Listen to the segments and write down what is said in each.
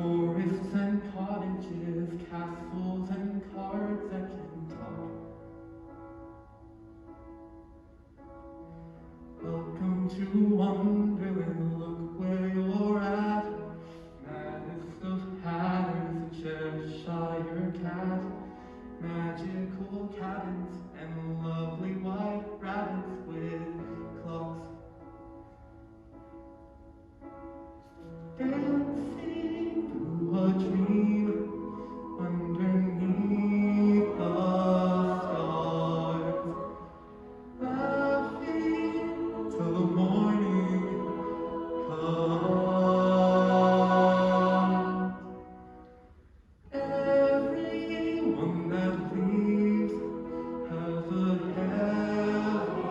Forests and cottages, castles and cards that can talk. Welcome to Wonderland, look where you're at. Maddest of hatters, a Cheshire cat. Magical cabins and lovely white rabbits with clocks. Dancing through a dream underneath the stars, laughing till the morning comes. Everyone that leaves has a heavy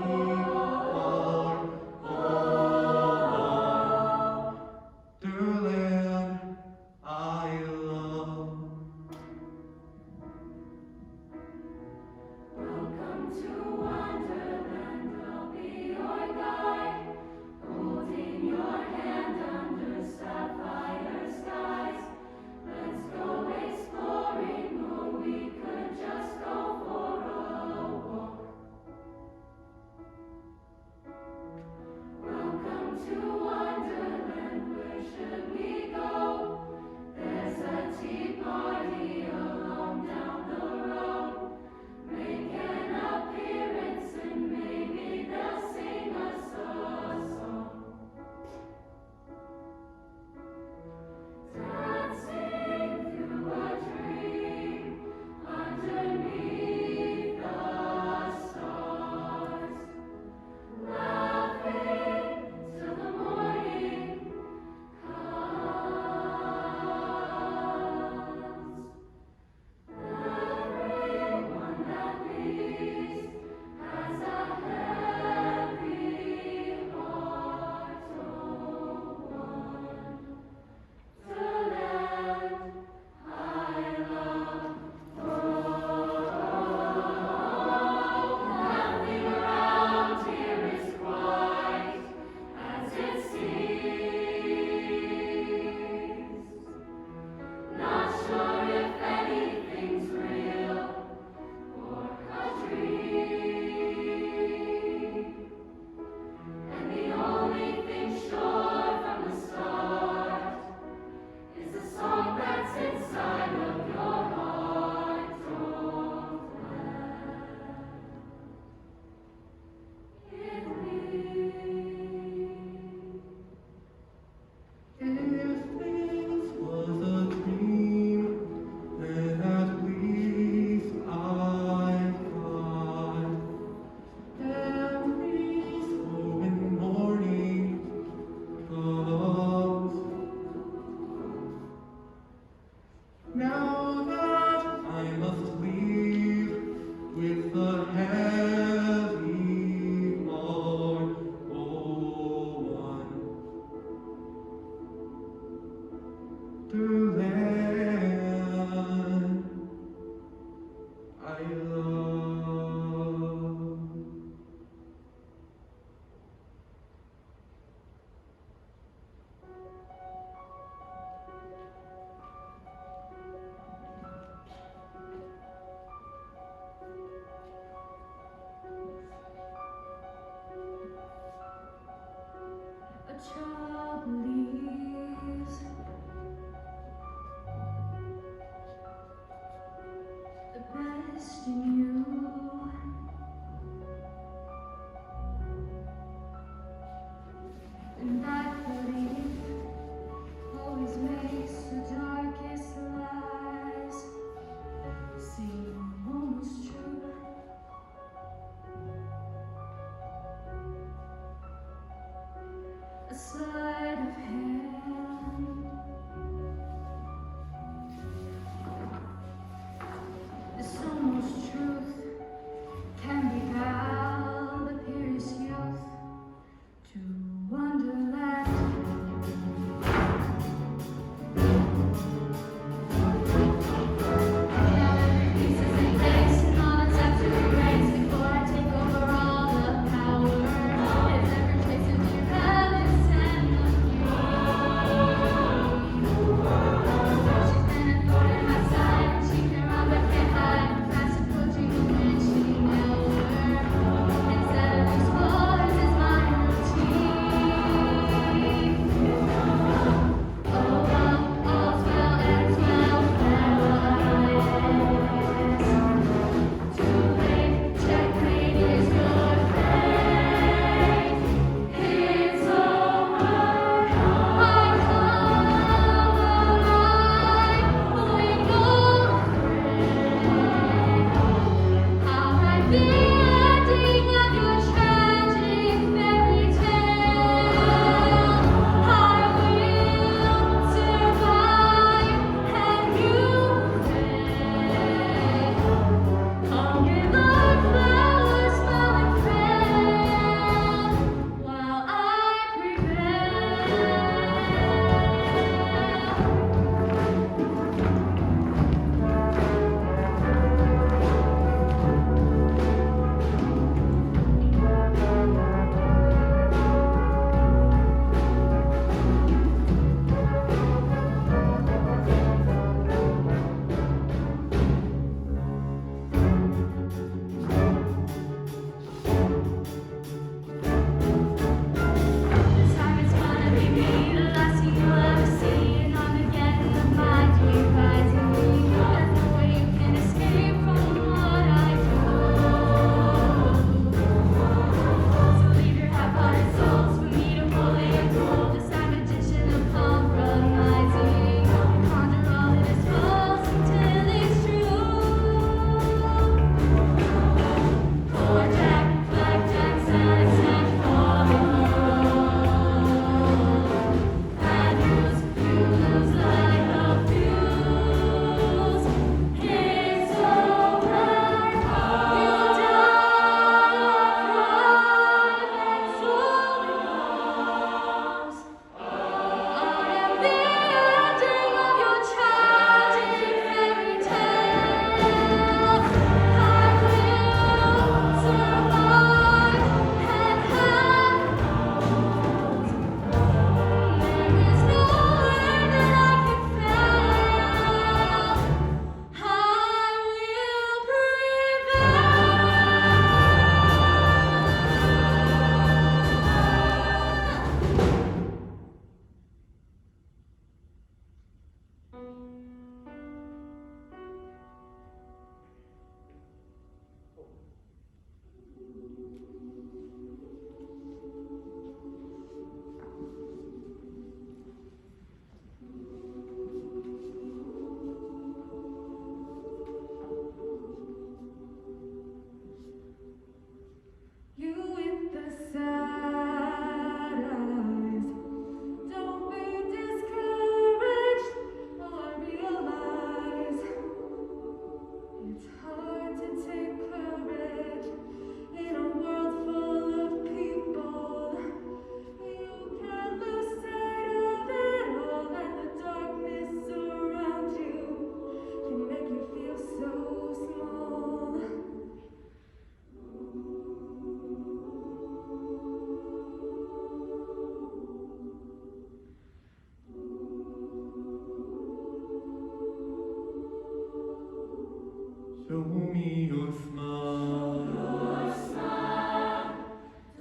Show me your smile.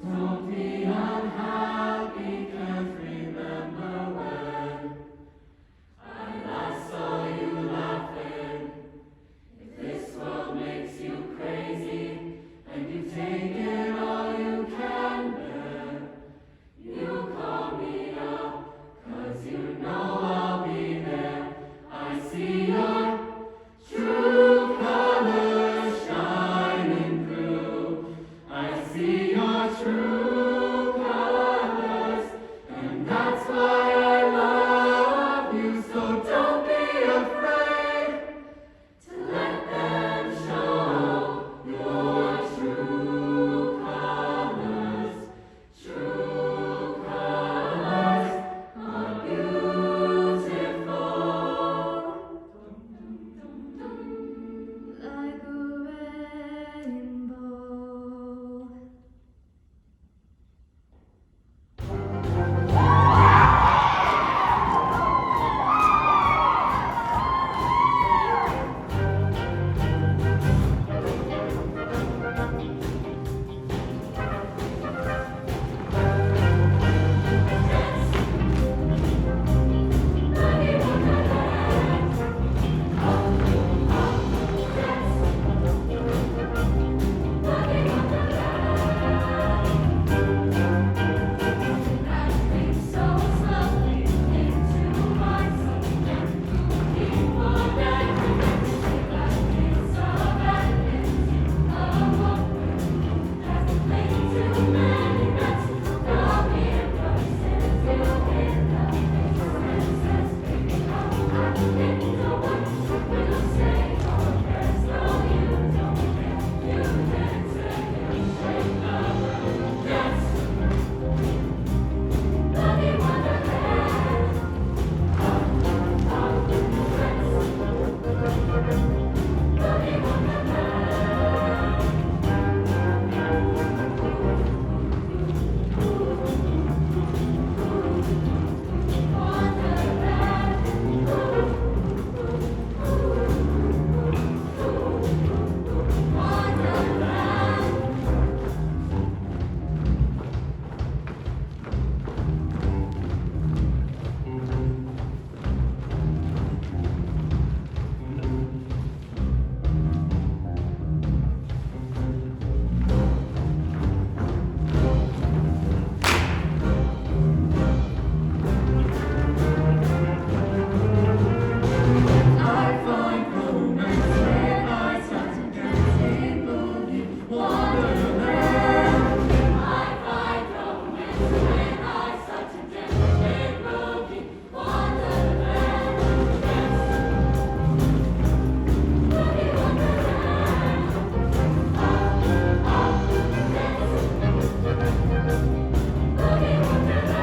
Don't be unhappy, can't remember when I last saw you laughing. If this world makes you crazy and you take it all you can bear, you call me up, 'cause you know I'll be there. I see your true colors shining through. I see your true colors, and that's why I love you. So don't be afraid to let them show your true colors. True colors are beautiful. Like a rainbow. I find romance when I start to dance in boogie wonderland. I find romance when I start to dance in boogie wonderland. Boogie wonderland. Boogie wonderland.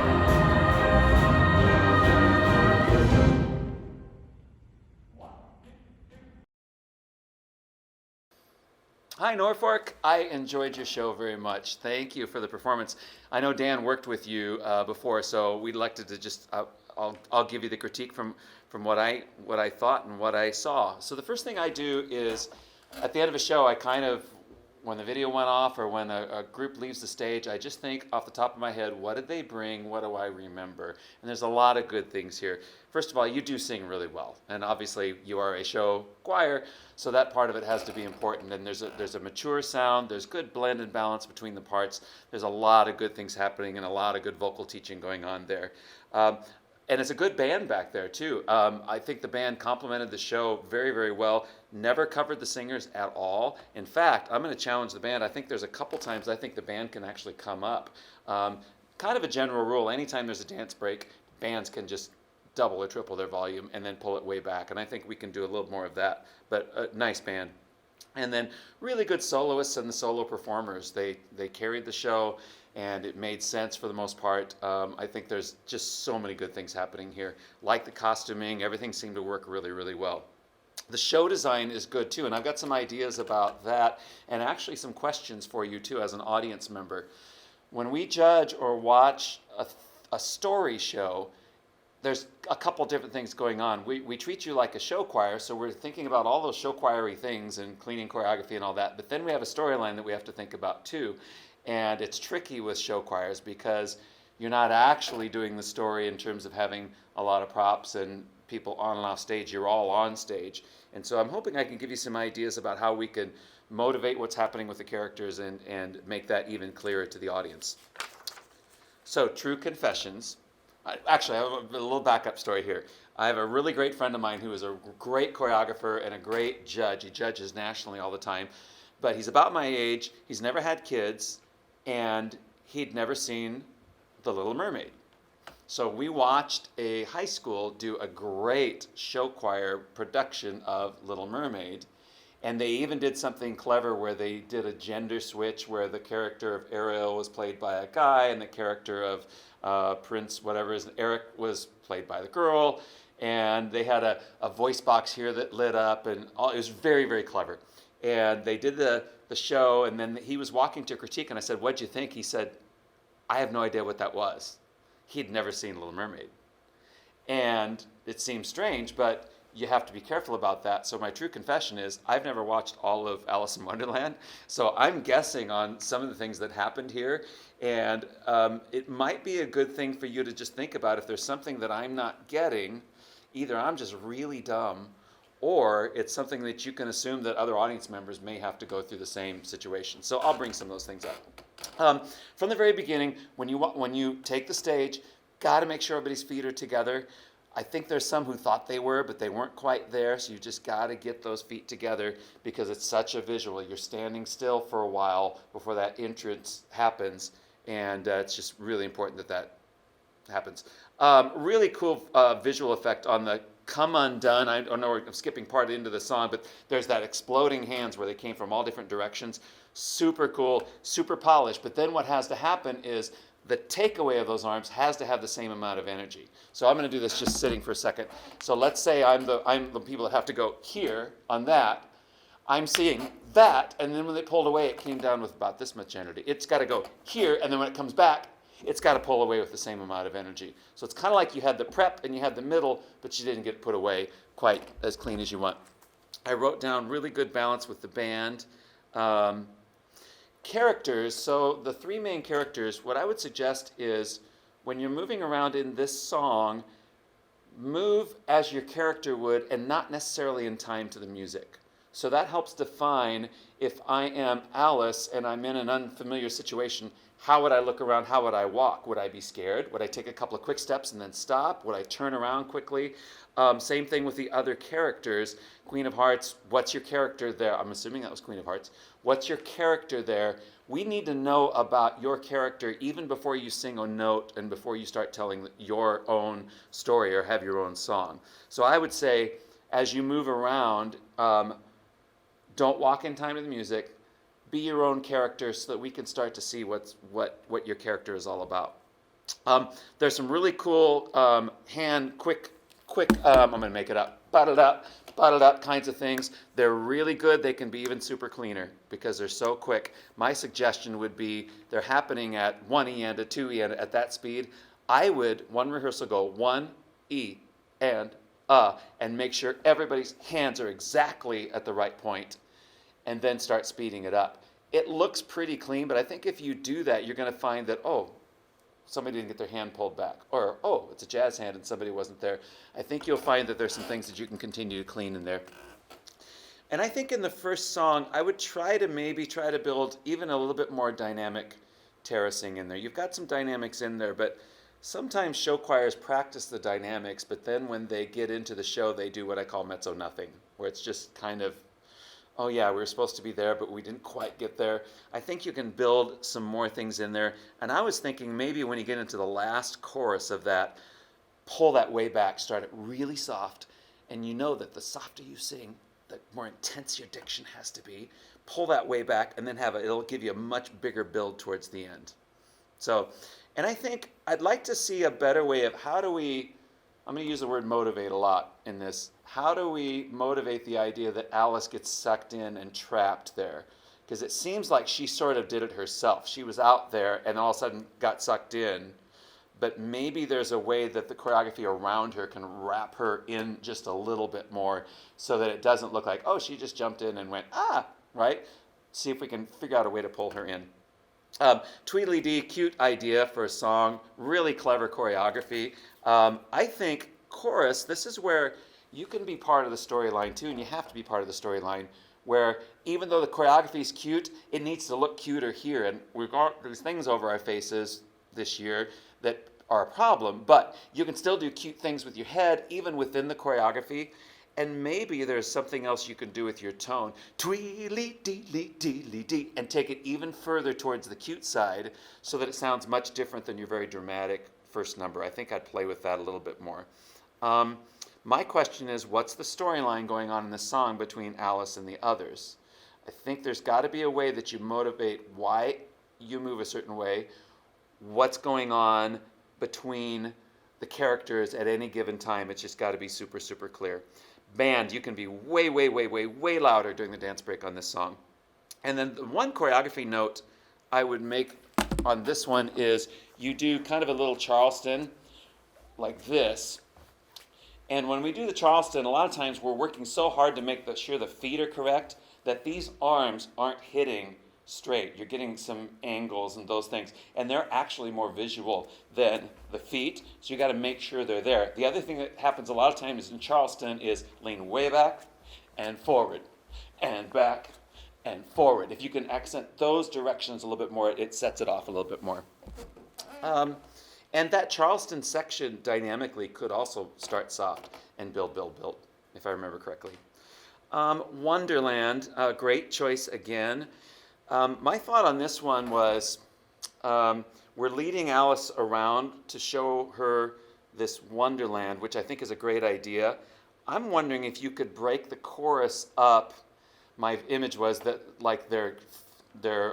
Hi, Norfolk. I enjoyed your show very much. Thank you for the performance. I know Dan worked with you before, so we elected to just I'll give you the critique from what I thought and what I saw. So the first thing I do is at the end of a show, I kind of when the video went off or when a group leaves the stage, I just think off the top of my head, what did they bring? What do I remember? And there's a lot of good things here. First of all, you do sing really well, and obviously you are a show choir, so that part of it has to be important. And there's a mature sound, there's good blend and balance between the parts. There's a lot of good things happening and a lot of good vocal teaching going on there. And it's a good band back there too. I think the band complemented the show very, very well. Never covered the singers at all. In fact, I'm going to challenge the band. I think there's a couple times I think the band can actually come up. Kind of a general rule, anytime there's a dance break, bands can just double or triple their volume and then pull it way back. And I think we can do a little more of that. But a nice band. And then really good soloists and the solo performers. They carried the show, and it made sense for the most part. I think there's just so many good things happening here. Like the costuming, everything seemed to work really, really well. The show design is good too, and I've got some ideas about that, and actually some questions for you too as an audience member. When we judge or watch a story show, there's a couple different things going on. We treat you like a show choir, so we're thinking about all those show choir-y things and cleaning choreography and all that, but then we have a storyline that we have to think about too. And it's tricky with show choirs because you're not actually doing the story in terms of having a lot of props and people on and off stage. You're all on stage. And so I'm hoping I can give you some ideas about how we can motivate what's happening with the characters and make that even clearer to the audience. So, true confessions. Actually, I have a little backup story here. I have a really great friend of mine who is a great choreographer and a great judge. He judges nationally all the time. But he's about my age. He's never had kids. And he'd never seen The Little Mermaid. So we watched a high school do a great show choir production of Little Mermaid. And they even did something clever where they did a gender switch where the character of Ariel was played by a guy and the character of Prince, whatever is Eric, was played by the girl. And they had a voice box here that lit up, and all, it was very, very clever. And they did the show, and then he was walking to critique, and I said, "What'd you think?" He said, "I have no idea what that was." He'd never seen Little Mermaid. And it seems strange, but you have to be careful about that. So my true confession is I've never watched all of Alice in Wonderland. So I'm guessing on some of the things that happened here. And it might be a good thing for you to just think about if there's something that I'm not getting, either I'm just really dumb, or it's something that you can assume that other audience members may have to go through the same situation. So I'll bring some of those things up. From the very beginning, when you take the stage, got to make sure everybody's feet are together. I think there's some who thought they were, but they weren't quite there, so you just got to get those feet together because it's such a visual. You're standing still for a while before that entrance happens, and it's just really important that that happens. Really cool visual effect on the Come Undone. I don't know, I'm skipping part into the song, but there's that exploding hands where they came from all different directions. Super cool, super polished, but then what has to happen is the takeaway of those arms has to have the same amount of energy. So I'm going to do this just sitting for a second. So let's say I'm the people that have to go here on that. I'm seeing that, and then when they pulled away, it came down with about this much energy. It's got to go here, and then when it comes back, it's got to pull away with the same amount of energy. So it's kind of like you had the prep and you had the middle, but you didn't get put away quite as clean as you want. I wrote down really good balance with the band. Characters, so the three main characters, what I would suggest is when you're moving around in this song, move as your character would and not necessarily in time to the music. So that helps define if I am Alice and I'm in an unfamiliar situation, how would I look around? How would I walk? Would I be scared? Would I take a couple of quick steps and then stop? Would I turn around quickly? Same thing with the other characters. Queen of Hearts, what's your character there? I'm assuming that was Queen of Hearts. What's your character there? We need to know about your character even before you sing a note and before you start telling your own story or have your own song. So I would say as you move around, don't walk in time to the music. Be your own character so that we can start to see what your character is all about. There's some really cool quick, I'm going to make it up, bottled up kinds of things. They're really good. They can be even super cleaner because they're so quick. My suggestion would be they're happening at 1 E and a 2 E and at that speed. I would, one rehearsal, go 1 E and make sure everybody's hands are exactly at the right point, and then start speeding it up. It looks pretty clean, but I think if you do that, you're going to find that, oh, somebody didn't get their hand pulled back, or, oh, it's a jazz hand and somebody wasn't there. I think you'll find that there's some things that you can continue to clean in there. And I think in the first song, I would try to build even a little bit more dynamic terracing in there. You've got some dynamics in there, but sometimes show choirs practice the dynamics, but then when they get into the show, they do what I call mezzo nothing, where it's just kind of, oh yeah, we were supposed to be there, but we didn't quite get there. I think you can build some more things in there. And I was thinking maybe when you get into the last chorus of that, pull that way back, start it really soft. And you know that the softer you sing, the more intense your diction has to be. Pull that way back and then it'll give you a much bigger build towards the end. So, and I think I'd like to see a better way of I'm going to use the word motivate a lot in this. How do we motivate the idea that Alice gets sucked in and trapped there? Because it seems like she sort of did it herself. She was out there and all of a sudden got sucked in. but maybe there's a way that the choreography around her can wrap her in just a little bit more so that it doesn't look like, oh, she just jumped in and went, ah, right? See if we can figure out a way to pull her in. Tweedledee, cute idea for a song, really clever choreography. I think chorus, this is where you can be part of the storyline too, and you have to be part of the storyline, where even though the choreography is cute, it needs to look cuter here. And we've got these things over our faces this year that are a problem, but you can still do cute things with your head, even within the choreography. And maybe there's something else you can do with your tone. Tweedly deedly deedly dee, and take it even further towards the cute side so that it sounds much different than your very dramatic first number. I think I'd play with that a little bit more. My question is, what's the storyline going on in this song between Alice and the others? I think there's got to be a way that you motivate why you move a certain way, what's going on between the characters at any given time. It's just got to be super, super clear. Band, you can be way, way, way, way, way louder during the dance break on this song. And then the one choreography note I would make on this one is you do kind of a little Charleston like this. And when we do the Charleston, a lot of times we're working so hard to make sure the feet are correct that these arms aren't hitting straight. You're getting some angles and those things, and they're actually more visual than the feet, so you got to make sure they're there. The other thing that happens a lot of times in Charleston is lean way back and forward and back and forward. If you can accent those directions a little bit more, it sets it off a little bit more. And that Charleston section dynamically could also start soft and build, build, build, if I remember correctly. Wonderland, great choice again. My thought on this one was we're leading Alice around to show her this Wonderland, which I think is a great idea. I'm wondering if you could break the chorus up. My image was that like they're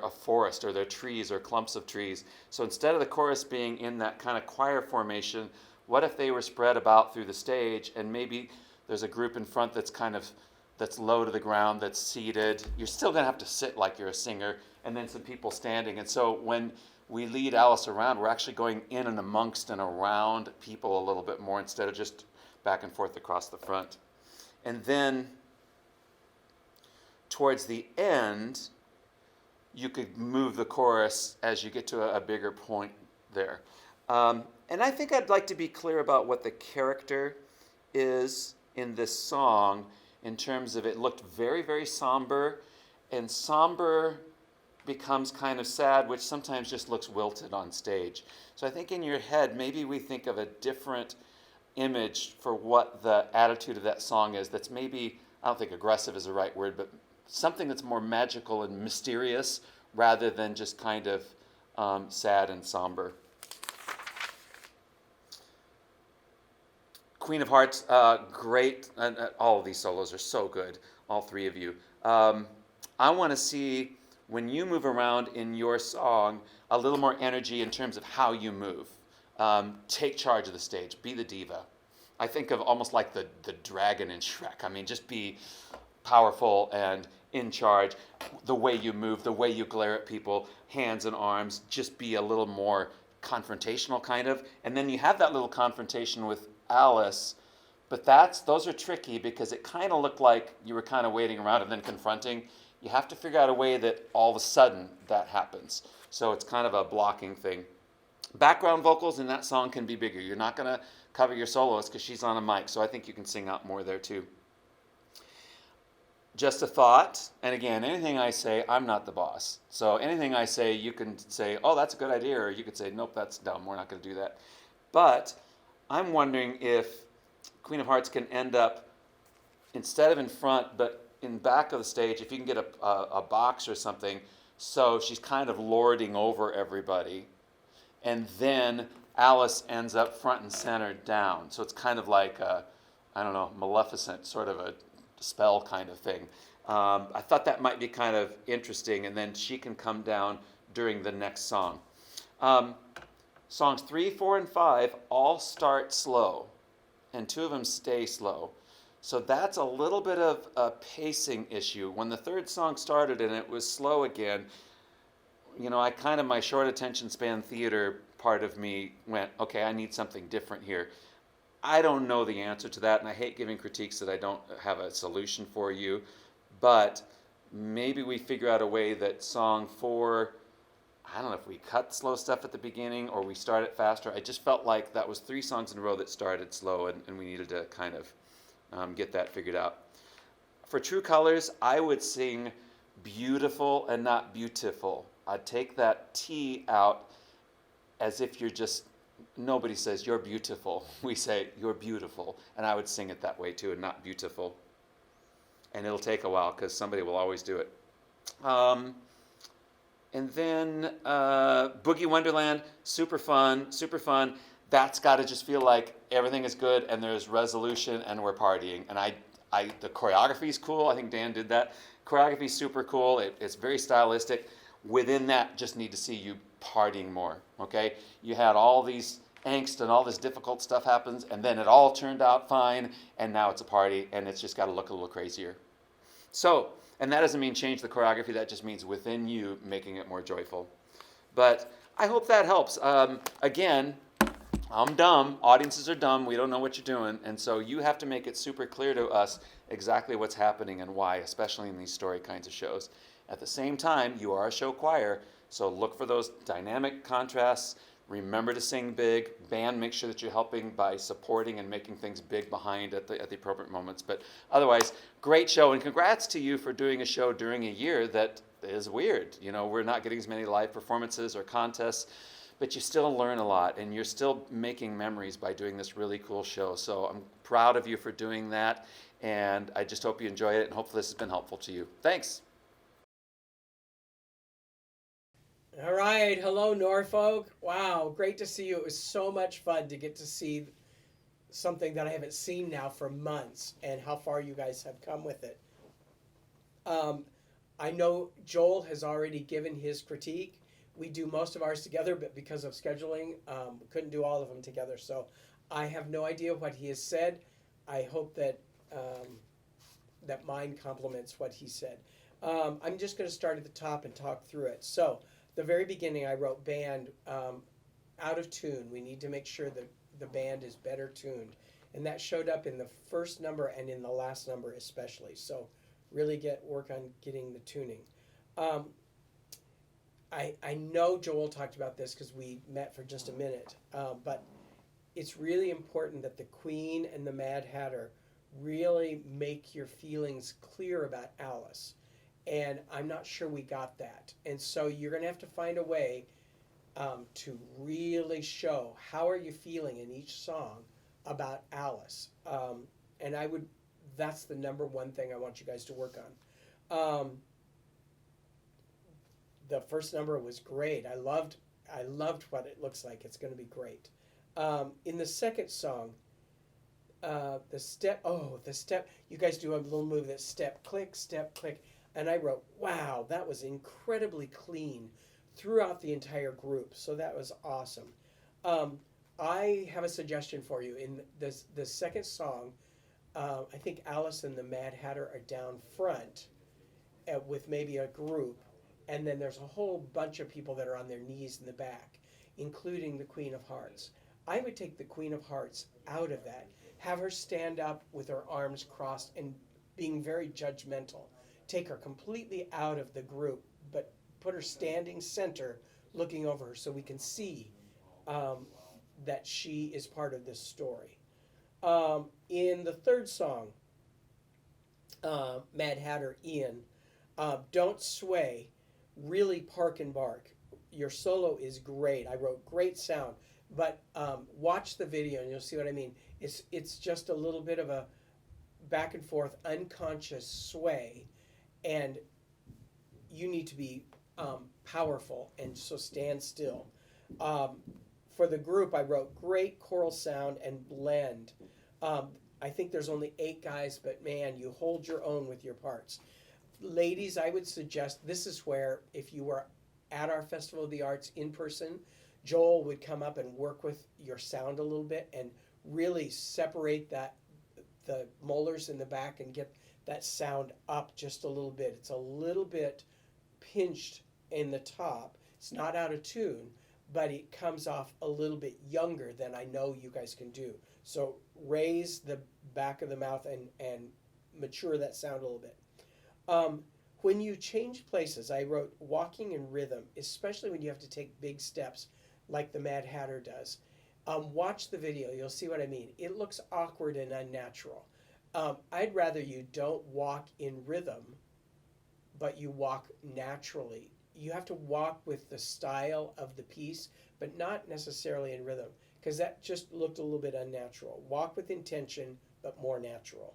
a forest or they're trees or clumps of trees. So instead of the chorus being in that kind of choir formation, what if they were spread about through the stage and maybe there's a group in front that's low to the ground, that's seated. You're still going to have to sit like you're a singer, and then some people standing. And so when we lead Alice around, we're actually going in and amongst and around people a little bit more instead of just back and forth across the front. And then towards the end, you could move the chorus as you get to a bigger point there. And I think I'd like to be clear about what the character is in this song in terms of it looked very, very somber, and somber becomes kind of sad, which sometimes just looks wilted on stage. So I think in your head, maybe we think of a different image for what the attitude of that song is that's maybe, I don't think aggressive is the right word, but something that's more magical and mysterious rather than just kind of sad and somber. Queen of Hearts, great. All of these solos are so good, all three of you. I want to see, when you move around in your song, a little more energy in terms of how you move. Take charge of the stage. Be the diva. I think of almost like the dragon in Shrek. I mean, just be powerful and in charge. The way you move, the way you glare at people, hands and arms, just be a little more confrontational kind of. And then you have that little confrontation with Alice, but those are tricky because it kind of looked like you were kind of waiting around and then confronting. You have to figure out a way that all of a sudden that happens. So it's kind of a blocking thing. Background vocals in that song can be bigger. You're not going to cover your soloist because she's on a mic, so I think you can sing out more there too. Just a thought, and again, anything I say, I'm not the boss. So anything I say, you can say, oh, that's a good idea, or you could say, nope, that's dumb, we're not going to do that. But I'm wondering if Queen of Hearts can end up, instead of in front, but in back of the stage, if you can get a box or something, so she's kind of lording over everybody, and then Alice ends up front and center down. So it's kind of like a, I don't know, Maleficent, sort of a spell kind of thing. I thought that might be kind of interesting, and then she can come down during the next song. Songs 3, 4, and 5 all start slow, and 2 of them stay slow. So that's a little bit of a pacing issue. When the third song started and it was slow again, you know, my short attention span theater part of me went, okay, I need something different here. I don't know the answer to that, and I hate giving critiques that I don't have a solution for you. But maybe we figure out a way that song 4, I don't know if we cut slow stuff at the beginning or we start it faster. I just felt like that was 3 songs in a row that started slow, and we needed to kind of get that figured out. For True Colors, I would sing beautiful and not beautiful. I'd take that T out as if you're just, nobody says you're beautiful. We say you're beautiful. And I would sing it that way too, and not beautiful. And it'll take a while because somebody will always do it. And then Boogie Wonderland, super fun, super fun. That's got to just feel like everything is good and there's resolution and we're partying. And the choreography is cool. I think Dan did that. Choreography is super cool. It's very stylistic. Within that, just need to see you partying more. Okay, you had all these angst and all this difficult stuff happens, and then it all turned out fine, and now it's a party, and it's just got to look a little crazier. So, and that doesn't mean change the choreography. That just means within you making it more joyful. But I hope that helps. Again, I'm dumb. Audiences are dumb. We don't know what you're doing. And so you have to make it super clear to us exactly what's happening and why, especially in these story kinds of shows. At the same time, you are a show choir, so look for those dynamic contrasts. Remember to sing big. Band, make sure that you're helping by supporting and making things big behind at the appropriate moments. But otherwise, great show. And congrats to you for doing a show during a year that is weird. You know, we're not getting as many live performances or contests, but you still learn a lot, and you're still making memories by doing this really cool show. So I'm proud of you for doing that, and I just hope you enjoy it, and hopefully this has been helpful to you. Thanks. All right. Hello, Norfolk. Wow. Great to see you. It was so much fun to get to see something that I haven't seen now for months and how far you guys have come with it. I know Joel has already given his critique. We do most of ours together, but because of scheduling, we couldn't do all of them together. So I have no idea what he has said. I hope that that mine complements what he said. I'm just going to start at the top and talk through it. So the very beginning, I wrote band out of tune. We need to make sure that the band is better tuned. And that showed up in the first number and in the last number especially. So really work on getting the tuning. I know Joel talked about this because we met for just a minute, but it's really important that the Queen and the Mad Hatter really make your feelings clear about Alice. And I'm not sure we got that. And so you're going to have to find a way to really show how are you feeling in each song about Alice. And that's the number one thing I want you guys to work on. The first number was great. I loved what it looks like. It's going to be great. In the second song, the step, you guys do a little move that step, click, and I wrote, wow, that was incredibly clean throughout the entire group. So that was awesome. I have a suggestion for you. In the second song, I think Alice and the Mad Hatter are down front with maybe a group. And then there's a whole bunch of people that are on their knees in the back, including the Queen of Hearts. I would take the Queen of Hearts out of that, have her stand up with her arms crossed and being very judgmental. Take her completely out of the group, but put her standing center looking over her so we can see that she is part of this story. In the third song, Mad Hatter Ian, Don't Sway, really park and bark. Your solo is great. I wrote great sound, but watch the video and you'll see what I mean. It's just a little bit of a back and forth unconscious sway, and you need to be powerful, and so stand still. For the group, I wrote great choral sound and blend. I think there's only 8 guys, but man, you hold your own with your parts. Ladies, I would suggest this is where, if you were at our Festival of the Arts in person, Joel would come up and work with your sound a little bit and really separate the molars in the back and get that sound up just a little bit. It's a little bit pinched in the top. It's not out of tune, but it comes off a little bit younger than I know you guys can do. So raise the back of the mouth and mature that sound a little bit. When you change places, I wrote walking in rhythm, especially when you have to take big steps like the Mad Hatter does. Watch the video, you'll see what I mean. It looks awkward and unnatural. I'd rather you don't walk in rhythm, but you walk naturally. You have to walk with the style of the piece, but not necessarily in rhythm, because that just looked a little bit unnatural. Walk with intention, but more natural.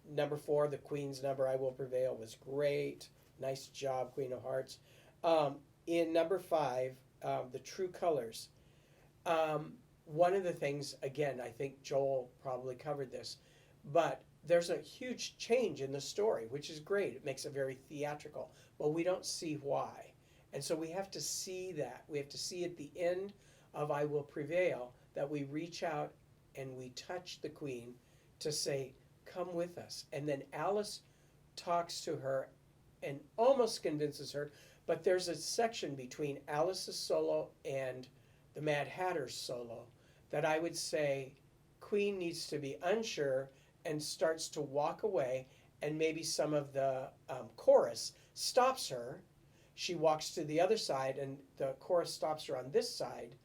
Number 4, the Queen's number, I Will Prevail, was great. Nice job, Queen of Hearts. In number 5, the True Colors. One of the things, again, I think Joel probably covered this, but there's a huge change in the story, which is great. It makes it very theatrical, but we don't see why. And so we have to see that. We have to see at the end of I Will Prevail that we reach out and we touch the Queen to say, come with us. And then Alice talks to her and almost convinces her, but there's a section between Alice's solo and the Mad Hatter's solo that I would say Queen needs to be unsure and starts to walk away, and maybe some of the chorus stops her. She walks to the other side and the chorus stops her on this side,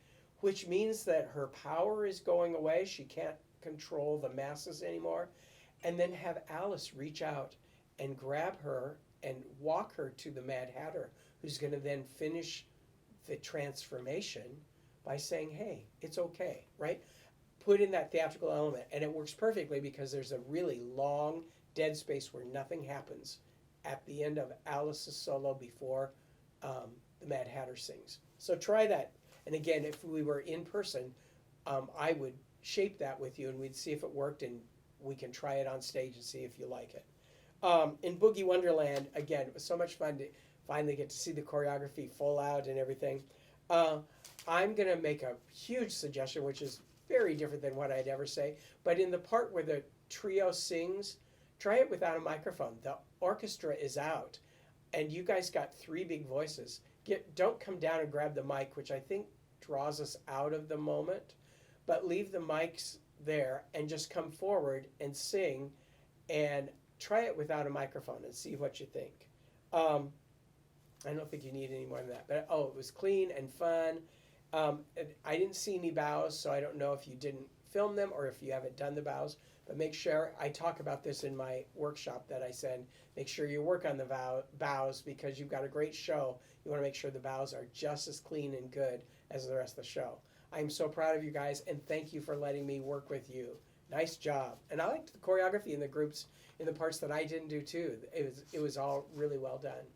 which means that her power is going away. She can't control the masses anymore. And then have Alice reach out and grab her and walk her to the Mad Hatter, who's going to then finish the transformation by saying, hey, it's okay, right? Put in that theatrical element, and it works perfectly because there's a really long dead space where nothing happens at the end of Alice's solo before the Mad Hatter sings. So try that. And again, if we were in person, I would shape that with you and we'd see if it worked, and we can try it on stage and see if you like it. In Boogie Wonderland, again, it was so much fun to finally get to see the choreography full out and everything. I'm going to make a huge suggestion, which is very different than what I'd ever say. But in the part where the trio sings, try it without a microphone. The orchestra is out, and you guys got 3 big voices. Don't come down and grab the mic, which I think draws us out of the moment, but leave the mics there and just come forward and sing and try it without a microphone and see what you think. I don't think you need any more than that, but it was clean and fun. I didn't see any bows, so I don't know if you didn't film them or if you haven't done the bows, but make sure, I talk about this in my workshop that I send, make sure you work on the bows because you've got a great show. You want to make sure the bows are just as clean and good as the rest of the show. I'm so proud of you guys, and thank you for letting me work with you. Nice job. And I liked the choreography in the groups, in the parts that I didn't do too. It was all really well done.